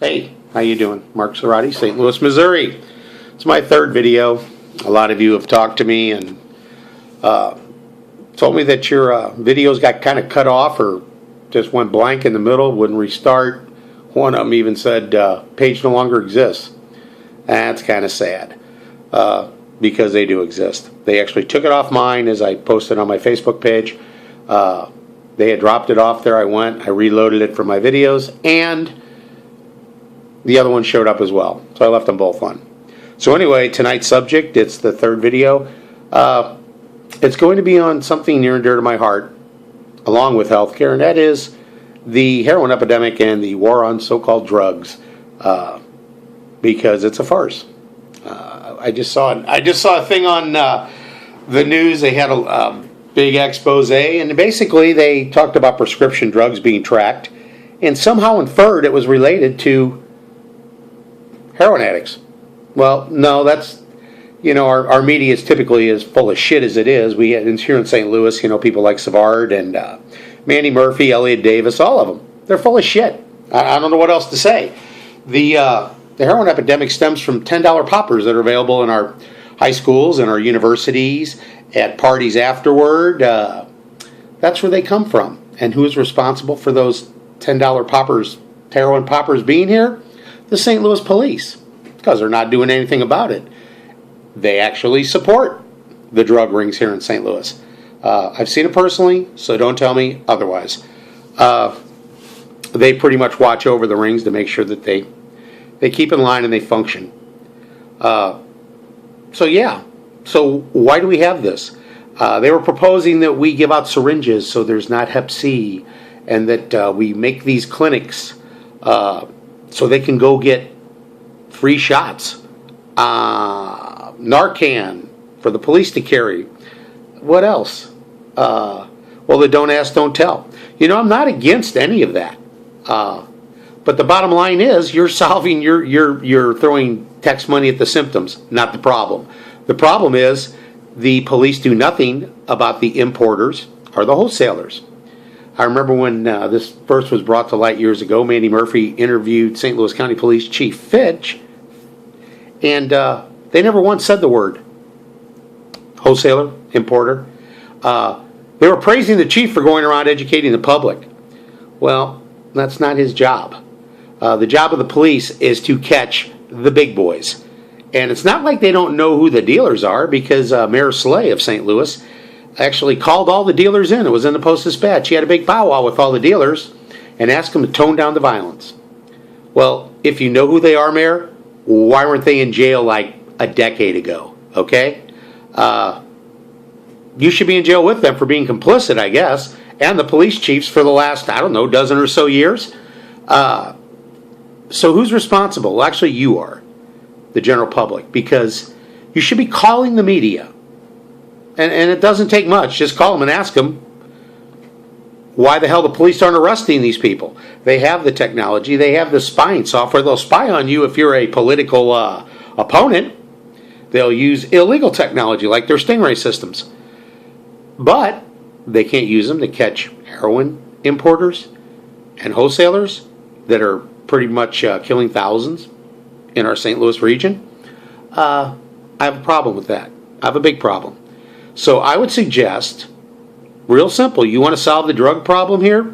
Hey, how you doing? Mark Serati, St. Louis, Missouri. It's my third video. A lot of you have talked to me and told me that your videos got kind of cut off or just went blank in the middle, wouldn't restart. One of them even said page no longer exists. That's kind of sad because they do exist. They actually took it off mine as I posted on my Facebook page. They had dropped it off there. I reloaded it for my videos, and the other one showed up as well. So I left them both on. So anyway, tonight's subject, it's the third video. It's going to be on something near and dear to my heart, along with healthcare, and that is the heroin epidemic and the war on so-called drugs, because it's a farce. I just saw a thing on the news. They had a big expose, and basically they talked about prescription drugs being tracked, and somehow inferred it was related to heroin addicts. Well, no, that's, our media is typically as full of shit as it is. We had here in St. Louis, people like Savard and Mandy Murphy, Elliot Davis, all of them. They're full of shit. I don't know what else to say. The heroin epidemic stems from $10 poppers that are available in our high schools and our universities, at parties afterward. That's where they come from. And who's responsible for those $10 poppers, heroin poppers being here? The St. Louis police, because they're not doing anything about it. They actually support the drug rings here in St. Louis. I've seen it personally, so don't tell me otherwise. They pretty much watch over the rings to make sure that they keep in line and they function. So why do we have this? They were proposing that we give out syringes so there's not Hep C, and that we make these clinics so they can go get free shots. Narcan for the police to carry. What else? Well, the don't ask, don't tell. I'm not against any of that. But the bottom line is you're throwing tax money at the symptoms, not the problem. The problem is the police do nothing about the importers or the wholesalers. I remember when this first was brought to light years ago, Mandy Murphy interviewed St. Louis County Police Chief Fitch, and they never once said the word wholesaler, importer. They were praising the chief for going around educating the public. Well, that's not his job. The job of the police is to catch the big boys. And it's not like they don't know who the dealers are, because Mayor Slay of St. Louis actually called all the dealers in. It was in the Post-Dispatch. He had a big powwow with all the dealers and asked them to tone down the violence. Well, if you know who they are, Mayor, why weren't they in jail like a decade ago? Okay? You should be in jail with them for being complicit, I guess, and the police chiefs for the last, dozen or so years. So who's responsible? Well, actually, you are, the general public, because you should be calling the media. And it doesn't take much. Just call them and ask them why the hell the police aren't arresting these people. They have the technology. They have the spying software. They'll spy on you if you're a political opponent. They'll use illegal technology like their Stingray systems. But they can't use them to catch heroin importers and wholesalers that are pretty much killing thousands in our St. Louis region. I have a problem with that. I have a big problem. So I would suggest, real simple, you want to solve the drug problem here?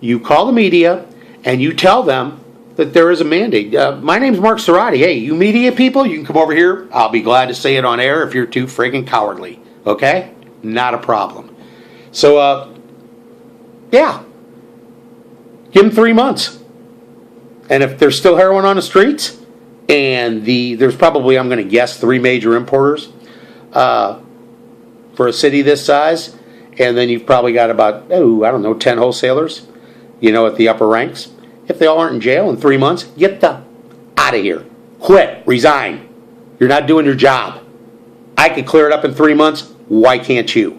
You call the media and you tell them that there is a mandate. My name's Mark Serati. Hey, you media people, you can come over here. I'll be glad to say it on air if you're too friggin' cowardly. Okay? Not a problem. So, give them 3 months. And if there's still heroin on the streets, and there's probably, I'm going to guess, 3 major importers for a city this size, and then you've probably got about, 10 wholesalers, at the upper ranks. If they all aren't in jail in 3 months, get the out of here. Quit. Resign. You're not doing your job. I could clear it up in 3 months. Why can't you?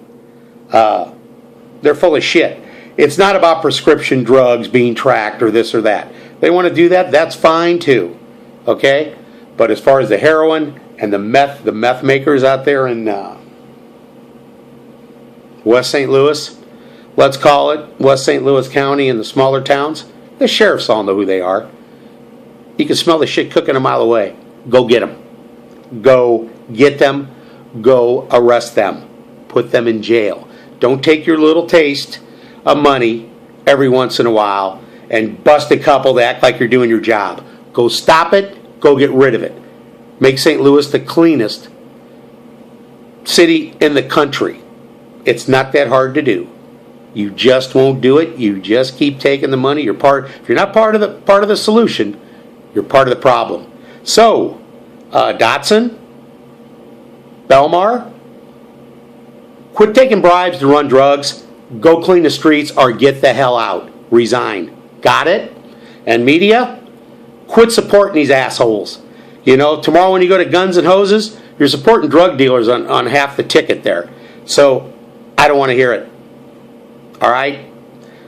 They're full of shit. It's not about prescription drugs being tracked or this or that. They want to do that, that's fine too. Okay? But as far as the heroin and the meth makers out there in West St. Louis, let's call it West St. Louis County and the smaller towns, the sheriffs all know who they are. You can smell the shit cooking a mile away. Go get them. Go get them. Go arrest them. Put them in jail. Don't take your little taste of money every once in a while and bust a couple to act like you're doing your job. Go stop it. Go get rid of it. Make St. Louis the cleanest city in the country. It's not that hard to do. You just won't do it. You just keep taking the money. If you're not part of the solution, you're part of the problem. So, Dotson, Belmar, quit taking bribes to run drugs. Go clean the streets or get the hell out. Resign. Got it? And media, quit supporting these assholes. You know, tomorrow when you go to Guns and Hoses, you're supporting drug dealers on half the ticket there. So, I don't want to hear it. All right?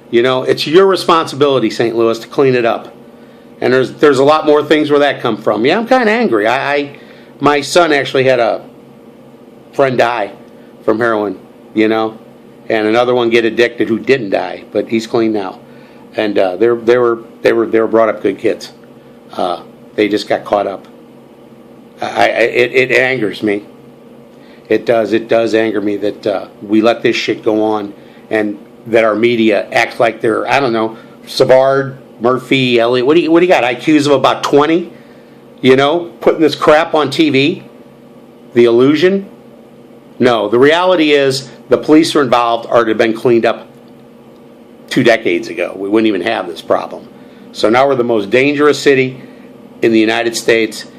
You know, it's your responsibility, St. Louis, to clean it up. And there's a lot more things where that come from. Yeah, I'm kind of angry. My son actually had a friend die from heroin, you know, and another one get addicted who didn't die, but he's clean now. And they were brought up good kids. They just got caught up. It angers me. It does anger me that we let this shit go on, and that our media acts like they're, I don't know, Savard, Murphy, Elliott. What do you got? IQs of about 20? You know, putting this crap on TV? The illusion? No, the reality is the police are involved or to have been cleaned up 2 decades ago. We wouldn't even have this problem. So now we're the most dangerous city in the United States,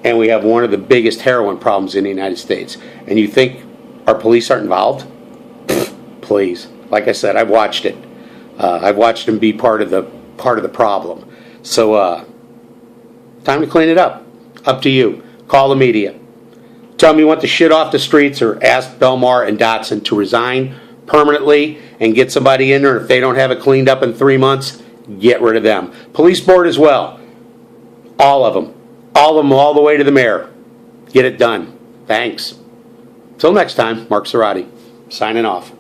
and we have one of the biggest heroin problems in the United States. And you think our police aren't involved? Please. Like I said, I've watched it. I've watched them be part of the problem. So, time to clean it up. Up to you. Call the media. Tell them you want the shit off the streets, or ask Belmar and Dotson to resign permanently and get somebody in there. If they don't have it cleaned up in 3 months, get rid of them. Police board as well. All of them. All the way to the mayor. Get it done. Thanks. Till next time, Mark Serati, signing off.